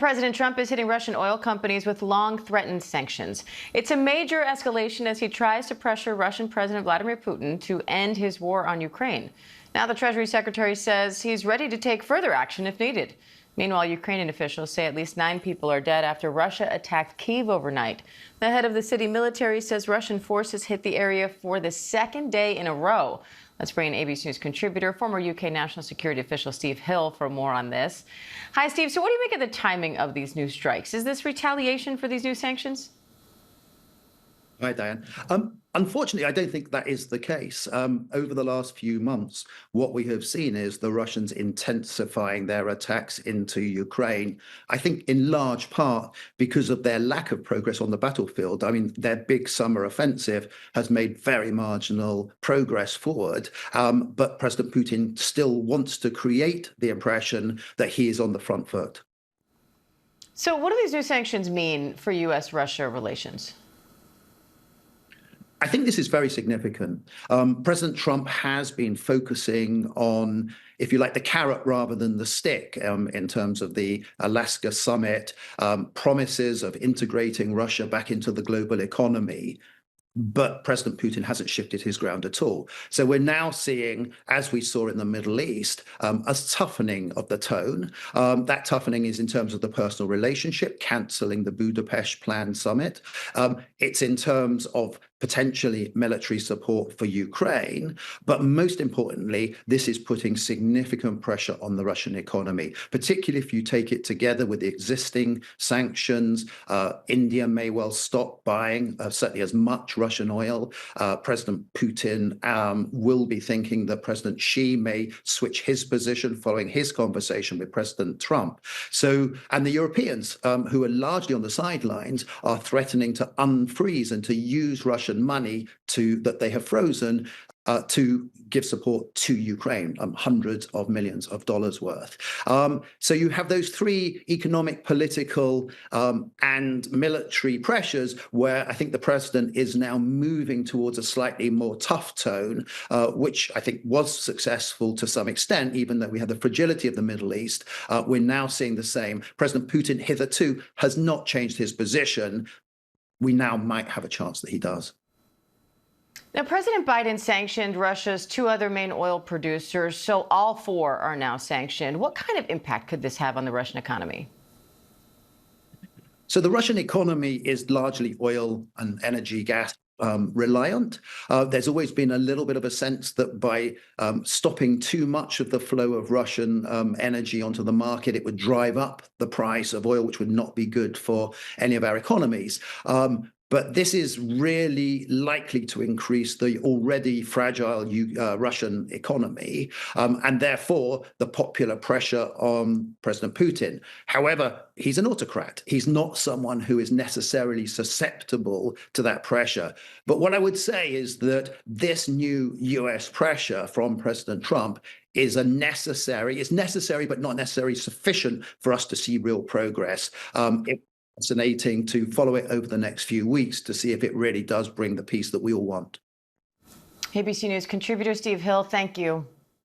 President Trump is hitting Russian oil companies with long-threatened sanctions. It's a major escalation as he tries to pressure Russian President Vladimir Putin to end his war on Ukraine. Now the Treasury Secretary says he's ready to take further action if needed. Meanwhile, Ukrainian officials say at least 9 people are dead after Russia attacked Kyiv overnight. The head of the city military says Russian forces hit the area for the second day in a row. Let's bring in ABC News contributor, former UK national security official Steve Hill for more on this. Hi, Steve. So what do you make of the timing of these new strikes? Is this retaliation for these new sanctions? Hi, Diane. Unfortunately, I don't think that is the case. Over the last few months, what we have seen is the Russians intensifying their attacks into Ukraine, I think in large part because of their lack of progress on the battlefield. I mean, their big summer offensive has made very marginal progress forward, but President Putin still wants to create the impression that he is on the front foot. So what do these new sanctions mean for U.S.-Russia relations? I think this is very significant. President Trump has been focusing on, if you like, the carrot rather than the stick in terms of the Alaska summit, promises of integrating Russia back into the global economy. But President Putin hasn't shifted his ground at all. So we're now seeing, as we saw in the Middle East, a toughening of the tone. That toughening is in terms of the personal relationship, cancelling the Budapest Plan summit. It's in terms of potentially military support for Ukraine. But most importantly, this is putting significant pressure on the Russian economy, particularly if you take it together with the existing sanctions. India may well stop buying certainly as much Russian oil. President Putin will be thinking that President Xi may switch his position following his conversation with President Trump. So, and the Europeans, who are largely on the sidelines, are threatening to unfreeze and to use Russian money that they have frozen to give support to Ukraine, hundreds of millions of dollars worth. So you have those three economic, political, and military pressures where I think the president is now moving towards a slightly more tough tone, which I think was successful to some extent, even though we had the fragility of the Middle East. We're now seeing the same. President Putin hitherto has not changed his position. We now might have a chance that he does. Now, President Biden sanctioned Russia's 2 other main oil producers, so all 4 are now sanctioned. What kind of impact could this have on the Russian economy? So the Russian economy is largely oil and energy gas reliant. There's always been a little bit of a sense that by stopping too much of the flow of Russian energy onto the market, it would drive up the price of oil, which would not be good for any of our economies. But this is really likely to increase the already fragile Russian economy, and therefore the popular pressure on President Putin. However, he's an autocrat. He's not someone who is necessarily susceptible to that pressure. But what I would say is that this new US pressure from President Trump is it's necessary, but not necessarily sufficient for us to see real progress. Fascinating to follow it over the next few weeks to see if it really does bring the peace that we all want. ABC News contributor Steve Hill, thank you.